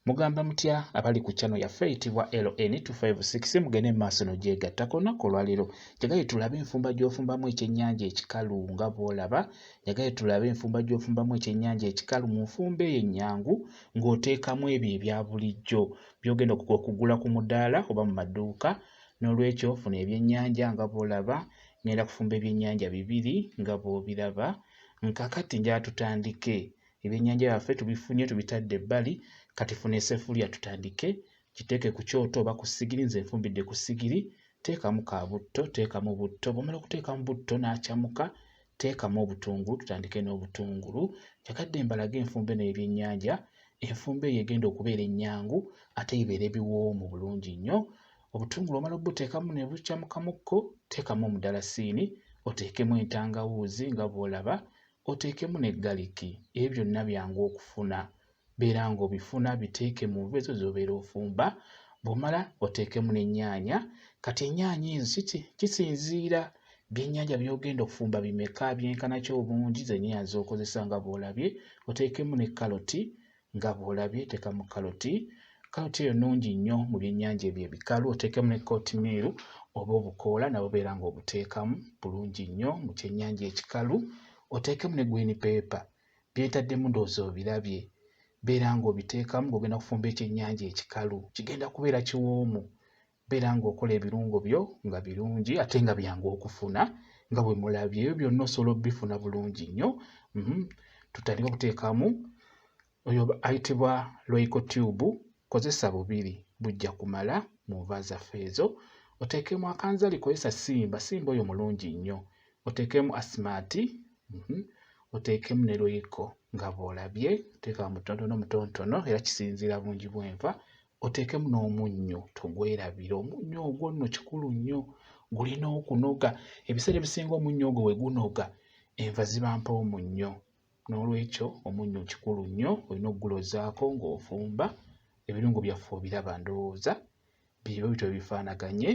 Mugamba mutya abali ku channel yaffe eyitibwa LN256 mugende maaso n'ogyegattako olunaku olwaleero njagaye tulabe enfumba gy'ofumbamu ekyennyanja ekikalu nga bw'olaba njagaye tulabe enfumba gy'ofumbamu ekyennyanja ekikalu mu nfumba eyo ennyangu ng'oteekamu ebyo ebya bulijjo by'ogenda okugula ku mudaala oba mu maduuka n'olwekyo funa ebyennyanja nga bw'olaba ngenda kufumba ebyennyanja bibiri nga bw'obiraba nkakati njala tutandike ebyennyanja byaffe tubifunye tubitadde ebbali kati funa esefulya tutandike kiteeke ku kyoto oba ku ssigiri nze nfumbidde ku ssigiri teekamu ka butto teekamu butto bw'omala okuteekamu butto n'akyamuka teekamu obutungulu tutandike n'obutungulu njagadde mbalage enfumba eno y'ebyennyanja enfumba eyo egenda okubeera ennyangu ate ibeera ebiwoomu bulungi nnyo obutungulu omala obuteekamu ne bukyamukako teekamu omudalasini oteekemu entangawuuzi nga bw'olaba oteekemu ne galiki ebyo byonna byangu okufuna beera ng'obifuna biteeke mu nva ezo z'obeera ofumba bw'omala oteekemu n'ennyaanya kati ennyaanya ezo kisinziira byennyanja by'ogenda okufumba bimeka byenkana ki obungi z'ennyaanya z'okozesa nga bw'olabye oteekemu ne kaloti nga bw'olabye teekamu kaloti eyo nnungi nnyo mu byennyanja ebyo ebikalu oteekemu ne kootimeeru oba obukoola nabwo beera ng'obuteekamu bulungi nnyo mu kyennyanja ekikalu oteekemu ne green pepper byetaddemu ndowooza obirabye beera ng'obiteekamu ng'ogenda kufumba ekyennyanja ekikalu kigenda kubeera kiwoomu beera ng'okola ebirungo byo nga birungi ate nga byangu okufuna nga bwe mulabye ebyo byonna osobola obifuna bulungi nnyo tutandike okuteekamu oyo ayitibwa royco tube kozesa bubiri bujja kumala mu nva zaffe ezo oteekemu akanzali kozesa simba oyo mulungi nnyo oteekemu asimaati oteekemu ne royco nga bw'olabye oteekamu mutontono era kisinziira bungi bw'enva oteekemu n'omunnyo togwerabira omunnyo ogwo nno kikulu nnyo gulina okunoga ebiseera ebisinga omunnyo ogwo we gunoga enva ziba mpoomu nnyo n'olwekyo omunnyo kikulu nnyo olina okugulozaako ng'ofumba ebirungo byaffe obiraba ndowooza biro bityo bifaanaganye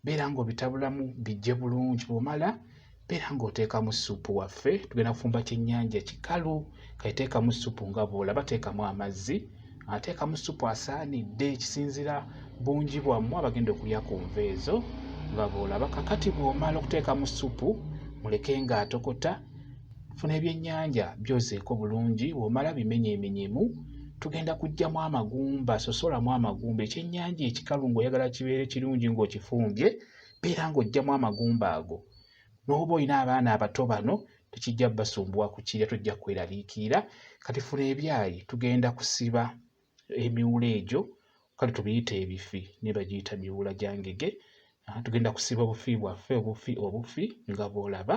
beera ng'obitabulamu bijje bulungi bw'omala beera ng'oteekamu ssupu waffe tugenda kufumba kyennyanja kikalu kayiteekamu ssupu nga bw'olaba teekamu amazzi ateekamu ssupu asaanidde kisinziira bungi bwammwe abagenda okulya ku nva ezo nga bw'olaba kakati bw'omala okuteekamu ssupu muleke ng'atokota funa ebyennyanja byozeeko bulungi bw'omala bimenyeemenyemu tugenda kuggyamu amagumba sosolamu amagumba ekyennyanja ekikalu ng'oyagala kibeere kirungi ng'okifumbye beera ng'oggyamu amagumba ago n'oba olina abaana abato bano tekijja basumbuwa kukirya tojja kweraliikirira kati funa ebyayi tugenda kusiba emiwulo egyo kale tubiyita ebifi ne bagiyita miwula gya ngege tugenda kusiba obufi bwaffe obufi nga bw'olaba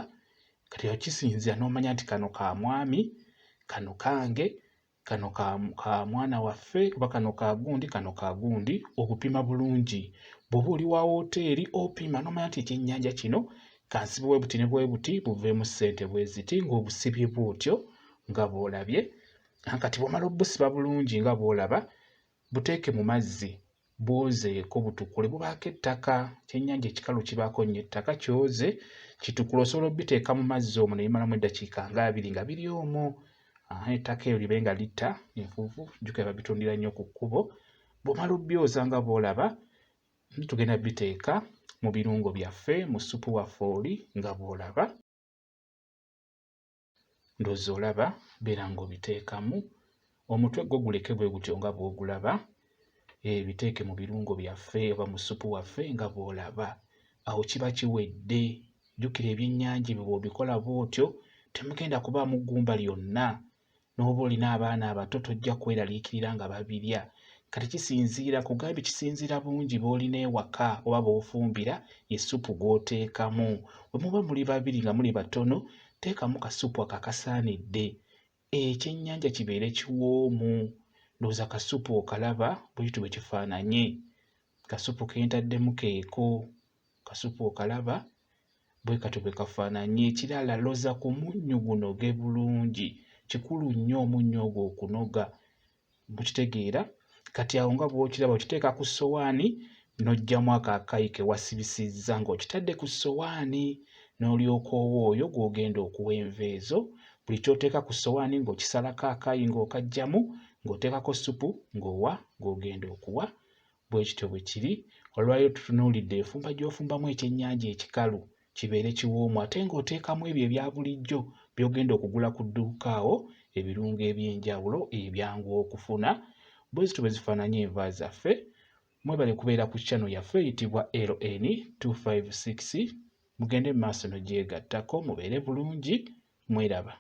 kati kisinzira n'omanya nti kano ka mwami kano kange kano ka mwana waffe oba kano ka gundi okupima bulungi bw'oba oli wa woteeri opima n'omanya nti ekyennyanja kino kansibe bwe buti ne bwe buti buveemu ssente bwe ziti ng'obusibye bw'otyo nga bw'olabye kati bw'omala obusiba bulungi nga bw'olaba buteeke mu mazzi bwozeeko butukule bubaako ettaka kyennyanja ekikalu kibaako nnyo ettaka kyoze kitukule osobola obiteeka mu mazzi omwo ne bimalamu eddakiika nga 2 nga biri omwo ettaka eryo libe nga litta enfuufu jjukira babitundira nnyo ku kkubo bw'omala obyoza nga bw'olaba tugenda biteeka mu birungo byaffe mu ssupu waffe oli nga bw'olaba ndowooza olaba beera ng'obiteekamu omutwe gwo guleke bwe gutyo nga bw'ogulaba biteeke mu birungo byaffe oba mu ssupu waffe nga bw'olaba awo kiba kiwedde jjukira ebyennyanja ebyo bw'obikola bw'otyo temugenda kubaamu ggumba lyonna n'oba olina abaana abato tojja kweraliikirira nga babirya kati kisinziira kugambye kisinziira bungi bw'olina ewaka oba bw'ofumbira essupu gw'oteekamu bwe muba muli babiri nga muli batono teekamu kassupu ako akasaanidde ekyennyanja kibeere kiwoomu ndowooza kassupu okalaba bwekityo bwe kifaananye kassupu kentaddemu keeko kassupu okalaba bwe katyo bwe kafaananye ekirala loza ku munnyo gunoge bulungi kikulu nnyo omunnyo ogwo okunoga mukitegeera kati awo nga bw'okiraba okiteeka ku ssowaani n'oggyamu akaakayi ke wasibisizza ng'okitadde ku ssowaani n'olyoka owooyo gw'ogenda okuwa enva ezo buli ky'oteeka ku ssowaani ng'okisalako akayi ng'okaggyamu ng'oteekako supu ng'owa ng'ogenda okuwa bwe kityo bwe kiri. Olwaliro tutunuulidde enfumba gy'ofumbamu ekyennyanja ekikalu kibeere kiwoomu ate ng'oteekamu ebyo ebya bulijjo by'ogenda okugula ku dduuka awo, ebirungo eby'enjawulo ebyangu okufuna. Bwe zityo bwe zifaananya enva zaffe. Mwebale kubeera ku channel yaffe eyitibwa LN 256. Mugende mu maaso n'ogyegattako mubeere bulungi, mweraba.